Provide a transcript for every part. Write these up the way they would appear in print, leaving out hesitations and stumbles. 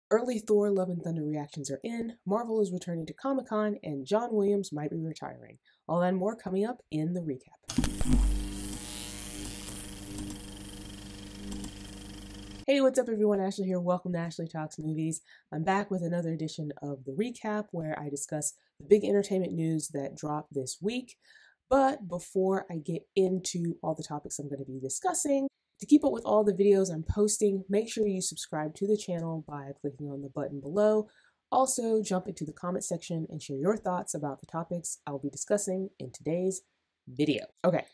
Early Thor Love and Thunder reactions are in, Marvel is returning to Comic-Con, and John Williams might be retiring. All that and more coming up in the recap. Hey, what's up everyone? Ashley here. Welcome to Ashley Talks Movies. I'm back with another edition of the recap where I discuss the big entertainment news that dropped this week. But before I get into all the topics I'm going to be discussing, to keep up with all the videos I'm posting, make sure you subscribe to the channel by clicking on the button below. Also, jump into the comment section and share your thoughts about the topics I'll be discussing in today's video. Okay,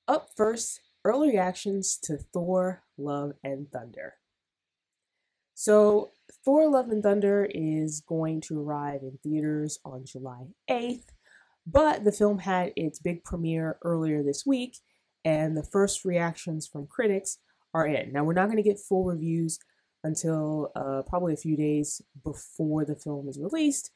up first, early reactions to Thor Love and Thunder. So, Thor Love and Thunder is going to arrive in theaters on July 8th, but the film had its big premiere earlier this week, and the first reactions from critics are in. Now, we're not going to get full reviews until probably a few days before the film is released,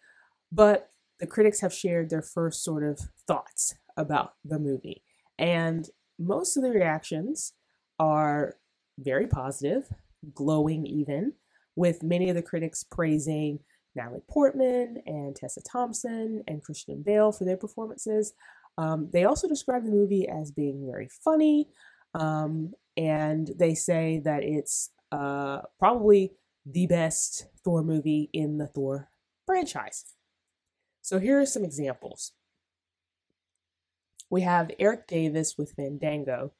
but the critics have shared their first sort of thoughts about the movie. And most of the reactions are very positive, glowing even, with many of the critics praising Natalie Portman and Tessa Thompson and Christian Bale for their performances. They also describe the movie as being very funny, and they say that it's probably the best Thor movie in the Thor franchise. So here are some examples. We have Eric Davis with Fandango,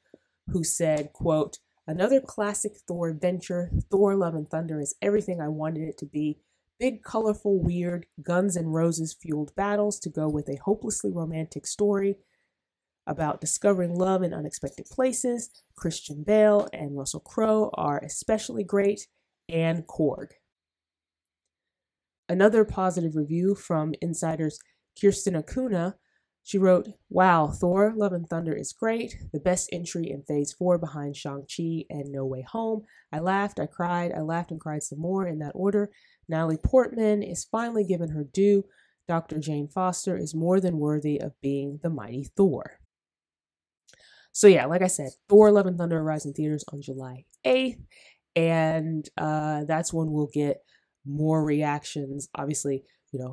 who said, quote, "Another classic Thor adventure. Thor Love and Thunder is everything I wanted it to be. Big, colorful, weird, Guns N' Roses fueled battles to go with a hopelessly romantic story about discovering love in unexpected places. Christian Bale and Russell Crowe are especially great, and Korg." Another positive review from Insider's Kirsten Acuna. She wrote, "Wow, Thor Love and Thunder is great. The best entry in Phase 4 behind Shang-Chi and No Way Home. I laughed, I cried, I laughed and cried some more in that order. Natalie Portman is finally given her due. Dr. Jane Foster is more than worthy of being the mighty Thor." So yeah, like I said, Thor Love and Thunder arrives in theaters on July 8th, and that's when we'll get more reactions, obviously,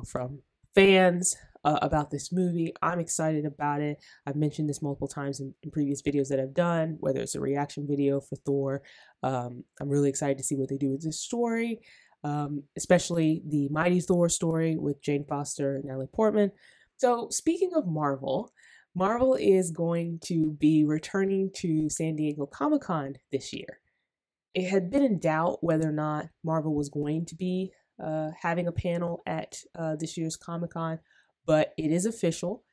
from fans about this movie. I'm excited about it. I've mentioned this multiple times in previous videos that I've done, whether it's a reaction video for Thor. I'm really excited to see what they do with this story, especially the Mighty Thor story with Jane Foster and Natalie Portman. So speaking of Marvel, Marvel is going to be returning to San Diego Comic-Con this year. It had been in doubt whether or not Marvel was going to be having a panel at this year's Comic-Con, but it is official.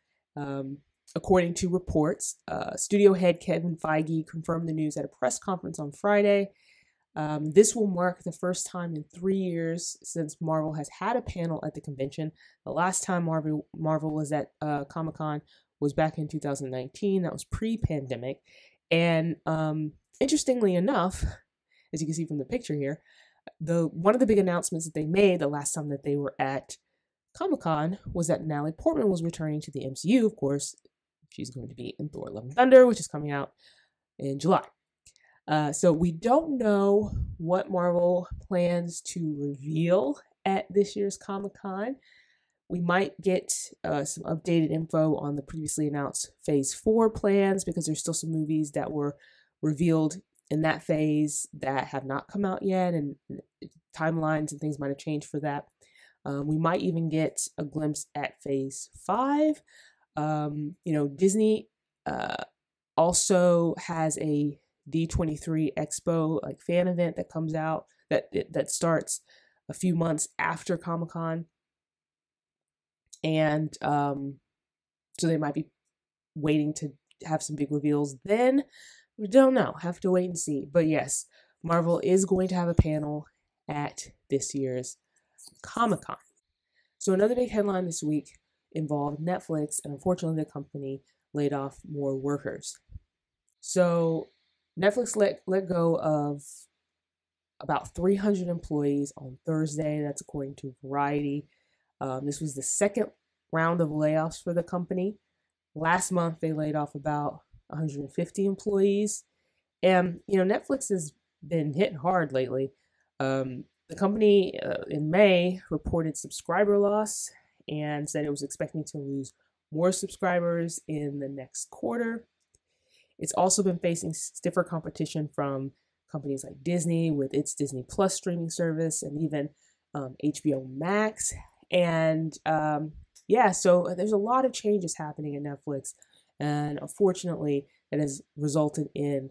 According to reports, studio head Kevin Feige confirmed the news at a press conference on Friday. This will mark the first time in 3 years since Marvel has had a panel at the convention. The last time Marvel was at Comic-Con was back in 2019. That was pre-pandemic. And interestingly enough, as you can see from the picture here, one of the big announcements that they made the last time that they were at Comic-Con was that Natalie Portman was returning to the MCU. Of course, she's going to be in Thor Love and Thunder, which is coming out in July. So we don't know what Marvel plans to reveal at this year's Comic-Con. We might get some updated info on the previously announced Phase 4 plans, because there's still some movies that were revealed in that phase that have not come out yet, and timelines and things might have changed for that. We might even get a glimpse at Phase 5. Disney also has a D23 Expo fan event that comes out that starts a few months after Comic-Con, and so they might be waiting to have some big reveals then. We don't know. Have to wait and see. But yes, Marvel is going to have a panel at this year's Comic-Con. So another big headline this week involved Netflix, and unfortunately the company laid off more workers. So Netflix let go of about 300 employees on Thursday. That's according to Variety. This was the second round of layoffs for the company. Last month, they laid off about 150 employees. And, Netflix has been hit hard lately. The company in May reported subscriber loss and said it was expecting to lose more subscribers in the next quarter. It's also been facing stiffer competition from companies like Disney with its Disney Plus streaming service, and even HBO Max. And yeah, so there's a lot of changes happening at Netflix, and unfortunately, that has resulted in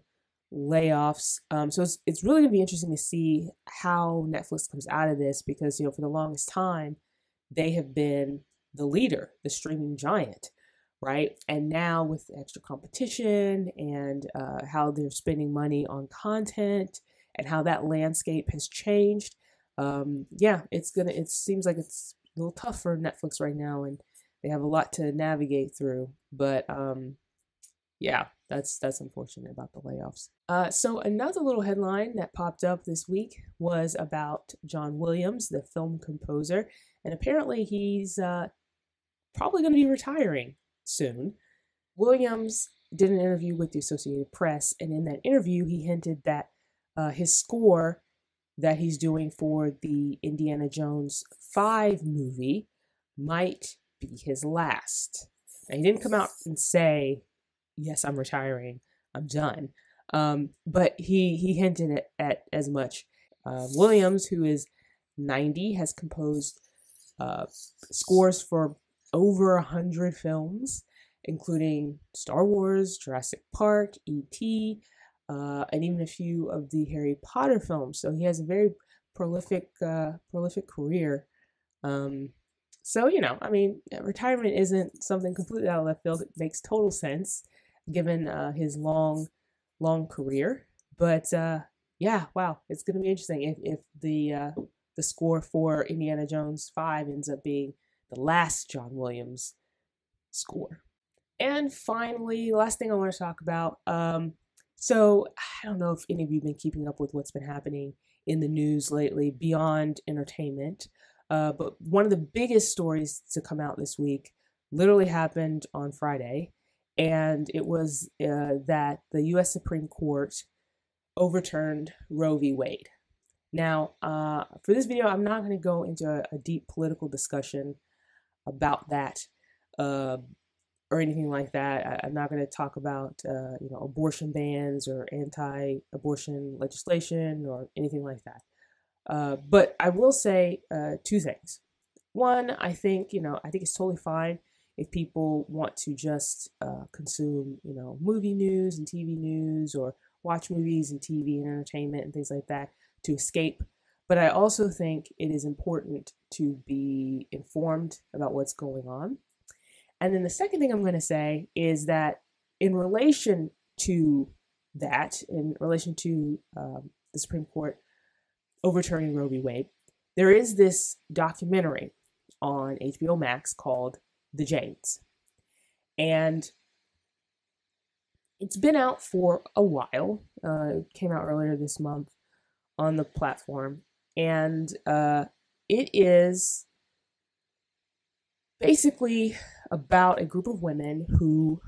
layoffs. So it's really going to be interesting to see how Netflix comes out of this, because for the longest time, they have been the leader, the streaming giant, right? And now with extra competition and how they're spending money on content and how that landscape has changed, yeah, it seems like it's a little tough for Netflix right now, and they have a lot to navigate through. But yeah, that's unfortunate about the layoffs. So another little headline that popped up this week was about John Williams, the film composer, and apparently he's probably going to be retiring soon. Williams did an interview with the Associated Press, and in that interview, he hinted that his score that he's doing for the Indiana Jones 5 movie might be his last. Now, he didn't come out and say, yes, I'm retiring, I'm done. But he hinted at as much. Williams, who is 90, has composed scores for over 100 films, including Star Wars, Jurassic Park, E.T., and even a few of the Harry Potter films. So he has a very prolific career. So, I mean, retirement isn't something completely out of left field. It makes total sense given his long career. But yeah, wow, it's going to be interesting if the score for Indiana Jones 5 ends up being the last John Williams score. And finally, last thing I want to talk about. So I don't know if any of you have been keeping up with what's been happening in the news lately beyond entertainment. But one of the biggest stories to come out this week literally happened on Friday. And it was that the U.S. Supreme Court overturned Roe v. Wade. Now, for this video, I'm not going to go into a deep political discussion about that or anything like that. I'm not going to talk about abortion bans or anti-abortion legislation or anything like that. But I will say two things. One, I think it's totally fine if people want to just consume movie news and TV news, or watch movies and TV and entertainment and things like that to escape. But I also think it is important to be informed about what's going on. And then the second thing I'm going to say is that in relation to that, in relation to the Supreme Court overturning Roe v. Wade, there is this documentary on HBO Max called The Jades. And it's been out for a while. It came out earlier this month on the platform. And it is basically about a group of women who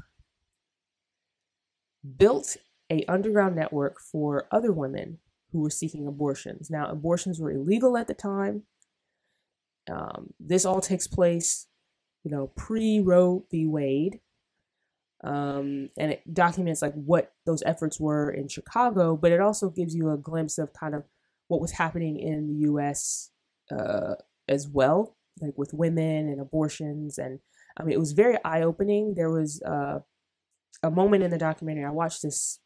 built an underground network for other women who were seeking abortions. Now, abortions were illegal at the time. This all takes place, pre-Roe v. Wade. And it documents like what those efforts were in Chicago, but it also gives you a glimpse of kind of what was happening in the U.S. As well, like with women and abortions. And I mean, it was very eye-opening. There was a moment in the documentary, I watched this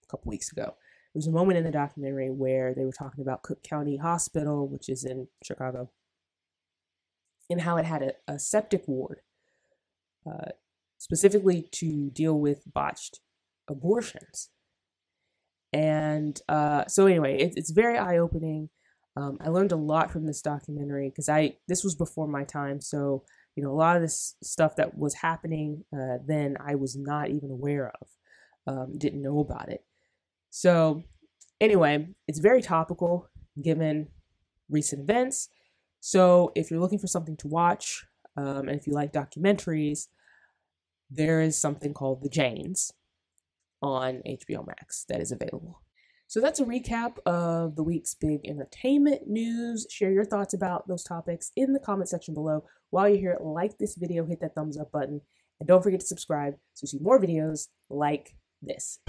a couple weeks ago. There was a moment in the documentary where they were talking about Cook County Hospital, which is in Chicago, and how it had a septic ward specifically to deal with botched abortions. And so anyway, it's very eye-opening. I learned a lot from this documentary because this was before my time. So, a lot of this stuff that was happening then I was not even aware of, didn't know about it. So anyway, it's very topical given recent events. So if you're looking for something to watch, and if you like documentaries, there is something called The Jades on HBO Max that is available. So that's a recap of the week's big entertainment news. Share your thoughts about those topics in the comment section below. While you're here, like this video, hit that thumbs up button, and don't forget to subscribe so you see more videos like this.